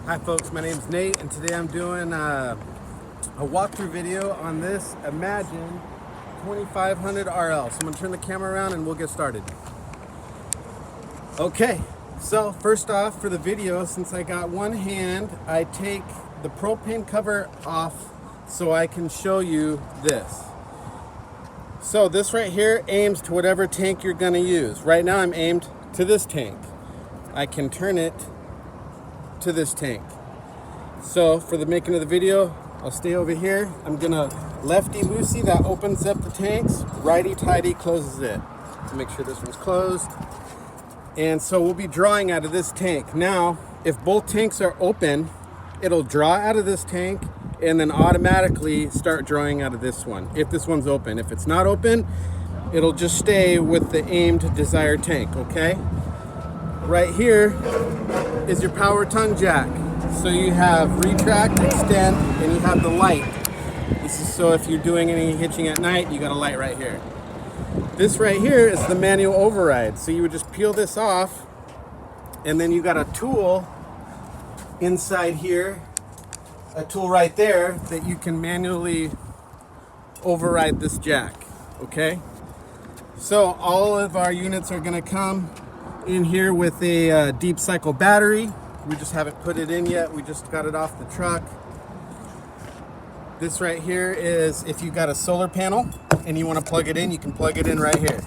Hi folks, my name's Nate and today I'm doing a walkthrough video on this Imagine 2500 RL. So I'm going to turn the camera around and we'll get started. Okay, so first off for the video, since I got one hand, I take the propane cover off so I can show you this. So this right here aims to whatever tank you're going to use. Right now I'm aimed to this tank. I can turn it to this tank. So for the making of the video, I'll stay over here. I'm gonna lefty-loosey, that opens up the tanks, righty-tighty closes it. To make sure this one's closed. And so we'll be drawing out of this tank. Now, if both tanks are open, it'll draw out of this tank and then automatically start drawing out of this one, if this one's open. If it's not open, it'll just stay with the aimed desired tank, okay? Right here is your power tongue jack. So you have retract, extend, and you have the light. This is so if you're doing any hitching at night, you got a light right here. This right here is the manual override. So you would just peel this off, and then you got a tool inside here, a tool right there that you can manually override this jack, okay? So all of our units are gonna come in here with a deep cycle battery. We just haven't put it in yet. We just got it off the truck. This right here is if you got a solar panel and you want to plug it in, you can plug it in right here.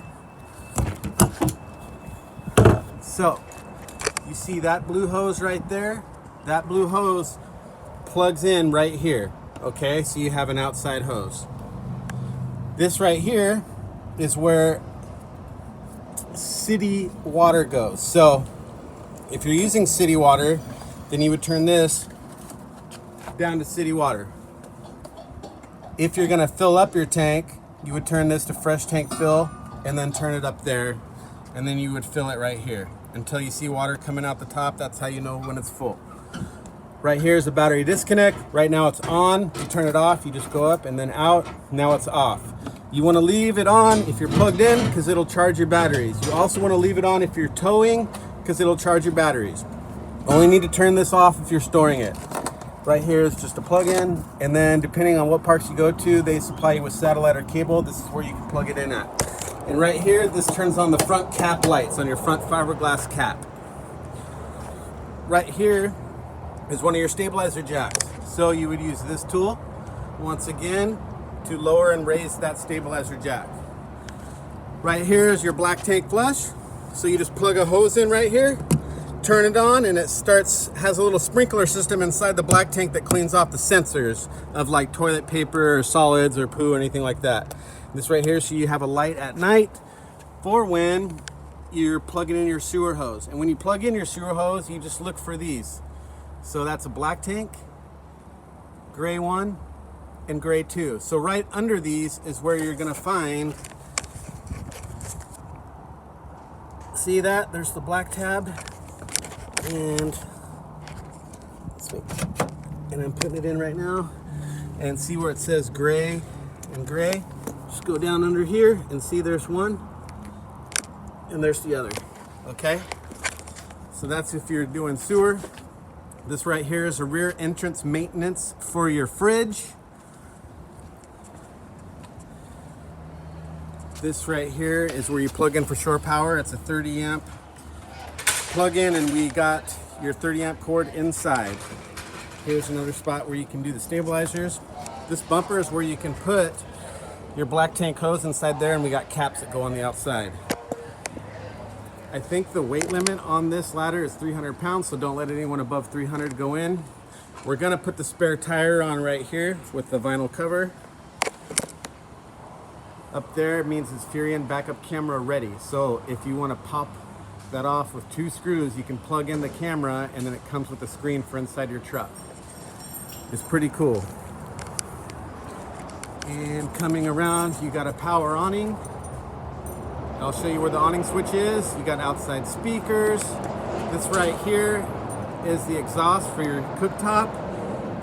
So you see that blue hose right there? That blue hose plugs in right here. Okay, so you have an outside hose. This right here is where city water goes. So if you're using city water, then you would turn this down to city water. If you're gonna fill up your tank, you would turn this to fresh tank fill and then turn it up there, and then you would fill it right here until you see water coming out the top. That's how you know when it's full. Right here is the battery disconnect. Right now it's on. You turn it off, you just go up and then out. Now it's off. You want to leave it on if you're plugged in because it'll charge your batteries. You also want to leave it on if you're towing because it'll charge your batteries. Only need to turn this off if you're storing it. Right here is just a plug-in, and then depending on what parks you go to, they supply you with satellite or cable. This is where you can plug it in at. And right here, this turns on the front cap lights on your front fiberglass cap. Right here is one of your stabilizer jacks. So you would use this tool, once again, to lower and raise that stabilizer jack. Right here is your black tank flush. So you just plug a hose in right here, turn it on, and it has a little sprinkler system inside the black tank that cleans off the sensors of like toilet paper or solids or poo or anything like that. This right here, so you have a light at night for when you're plugging in your sewer hose. And when you plug in your sewer hose, you just look for these. So that's a black tank, gray one, and gray two. So right under these is where you're gonna find, see that? There's the black tab, and I'm putting it in right now, and see where it says gray and gray. Just go down under here and see there's one, and there's the other, okay? So that's if you're doing sewer. This right here is a rear entrance maintenance for your fridge. This right here is where you plug in for shore power. It's a 30 amp plug in, and we got your 30 amp cord inside. Here's another spot where you can do the stabilizers. This bumper is where you can put your black tank hose inside there, and we got caps that go on the outside. I think the weight limit on this ladder is 300 pounds, so don't let anyone above 300 go in. We're gonna put the spare tire on right here with the vinyl cover. Up there means it's Furrion backup camera ready. So if you want to pop that off with 2 screws, you can plug in the camera, and then it comes with a screen for inside your truck. It's pretty cool. And coming around, you got a power awning. I'll show you where the awning switch is. You got outside speakers. This right here is the exhaust for your cooktop.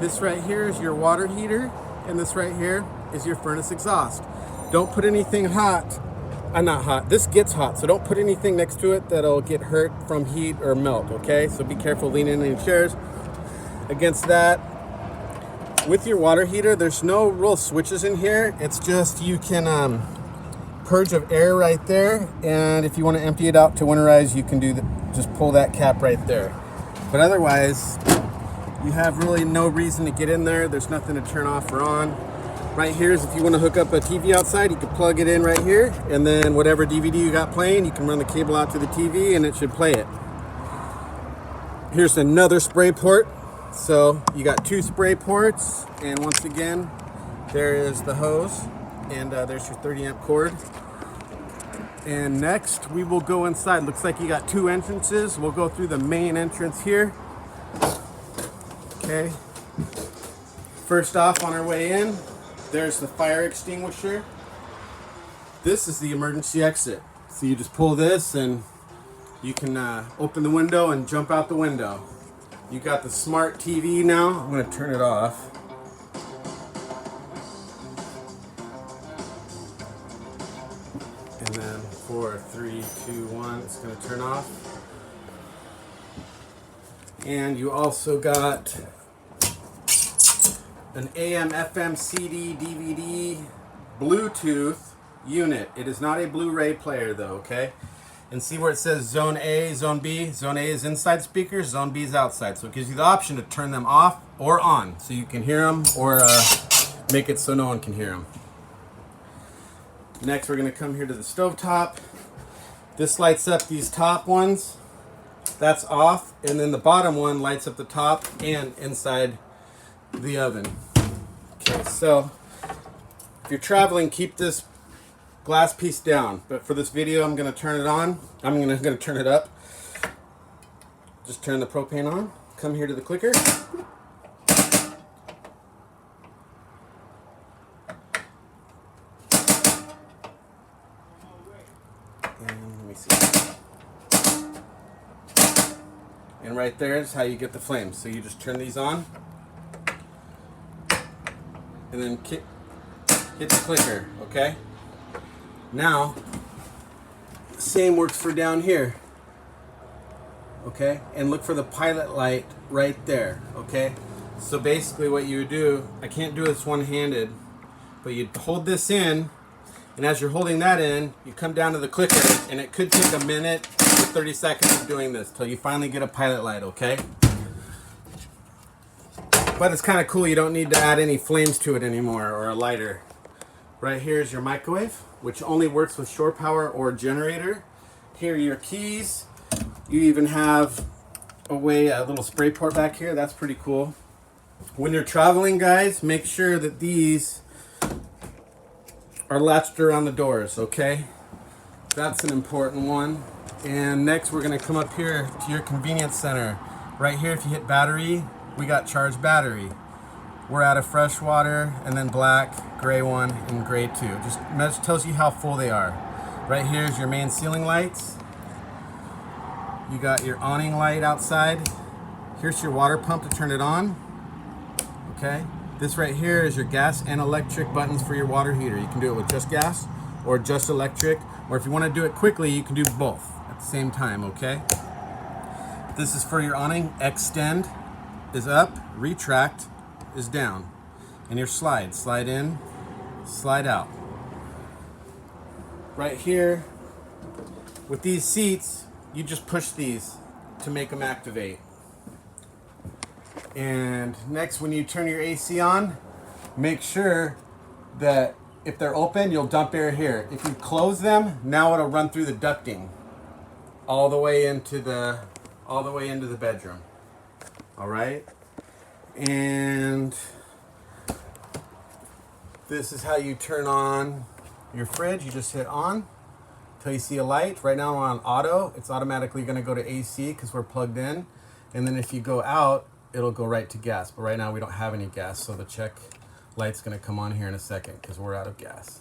This right here is your water heater, and this right here is your furnace exhaust. Don't put anything hot, not hot, this gets hot, so don't put anything next to it that'll get hurt from heat or melt, okay? So be careful leaning in any chairs. against that. With your water heater, there's no real switches in here. It's just you can purge of air right there, and if you want to empty it out to winterize, you can do just pull that cap right there. But otherwise, you have really no reason to get in there. There's nothing to turn off or on. Right here is if you want to hook up a TV outside, you can plug it in right here, and then whatever DVD you got playing, you can run the cable out to the TV and it should play it. Here's another spray port. So you got 2 spray ports, and once again, there is the hose, and there's your 30 amp cord. And next we will go inside. Looks like you got 2 entrances. We'll go through the main entrance here. Okay. First off, on our way in, there's the fire extinguisher. This is the emergency exit. So you just pull this and you can open the window and jump out the window. You got the smart TV now. I'm going to turn it off. And then 4, 3, 2, 1, it's going to turn off. And you also got an AM, FM, CD, DVD, Bluetooth unit. It is not a Blu-ray player though, okay? And see where it says Zone A, Zone B? Zone A is inside speakers, Zone B is outside. So it gives you the option to turn them off or on so you can hear them, or make it so no one can hear them. Next, we're going to come here to the stovetop. This lights up these top ones. That's off. And then the bottom one lights up the top and inside the oven. Okay, so if you're traveling, keep this glass piece down, but for this video I'm going to turn it on. I'm going to turn it up. Just turn the propane on. Come here to the clicker. And let me see. And right there is how you get the flames. So you just turn these on and then hit the clicker, okay? Now, same works for down here, okay? And look for the pilot light right there, okay? So basically what you would do, I can't do this one-handed, but you hold this in, and as you're holding that in, you come down to the clicker, and it could take a minute to 30 seconds of doing this till you finally get a pilot light, okay? But it's kind of cool, you don't need to add any flames to it anymore, or a lighter. Right here is your microwave, which only works with shore power or generator. Here are your keys. You even have a little spray port back here. That's pretty cool. When you're traveling, guys, make sure that these are latched around the doors, okay? That's an important one. And next we're gonna come up here to your convenience center. Right here, if you hit battery, we got charged battery. We're out of fresh water, and then black, gray 1, and gray 2. Just tells you how full they are. Right here is your main ceiling lights. You got your awning light outside. Here's your water pump to turn it on. Okay. This right here is your gas and electric buttons for your water heater. You can do it with just gas or just electric, or if you want to do it quickly, you can do both at the same time, okay? This is for your awning. Extend is up, retract is down, and your slide in, slide out. Right here with these seats, you just push these to make them activate. And next, when you turn your AC on, make sure that if they're open, you'll dump air here. If you close them, now it'll run through the ducting all the way into the bedroom. All right. And this is how you turn on your fridge. You just hit on until you see a light. Right now we're on auto. It's automatically going to go to AC because we're plugged in. And then if you go out, it'll go right to gas. But right now we don't have any gas, so the check light's going to come on here in a second because we're out of gas.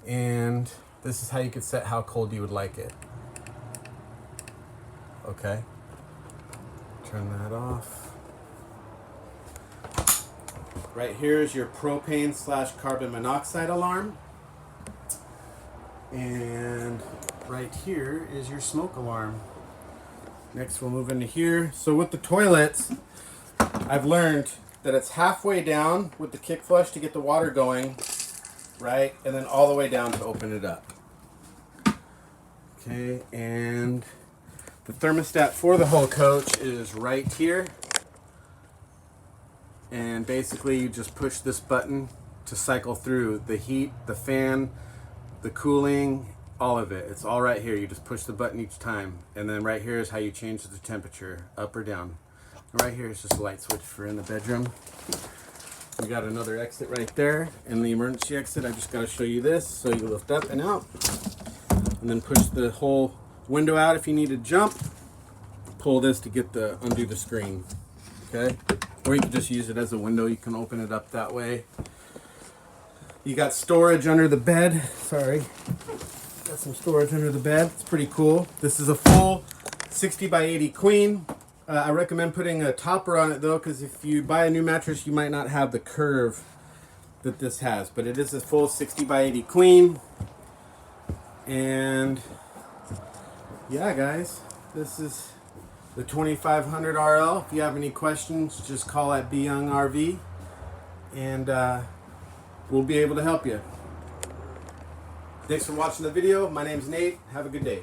And this is how you could set how cold you would like it. Okay. Turn that off. Right here is your propane / carbon monoxide alarm. And right here is your smoke alarm. Next we'll move into here. So with the toilets, I've learned that it's halfway down with the kick flush to get the water going, right? And then all the way down to open it up. Okay, and the thermostat for the whole coach is right here. And basically you just push this button to cycle through the heat, the fan, the cooling, all of it. It's all right here. You just push the button each time. And then right here is how you change the temperature, up or down. And right here is just a light switch for in the bedroom. We got another exit right there. And the emergency exit, I just got to show you this. So you lift up and out. And then push the whole window out if you need to jump. Pull this to get undo the screen. Okay? Or you can just use it as a window. You can open it up that way. You got storage under the bed. Sorry. Got some storage under the bed. It's pretty cool. This is a full 60 by 80 queen. I recommend putting a topper on it though, because if you buy a new mattress, you might not have the curve that this has. But it is a full 60 by 80 queen. And yeah, guys, this is the 2500 RL. If you have any questions, just call at B Young RV, and we'll be able to help you. Thanks for watching the video. My name's Nate. Have a good day.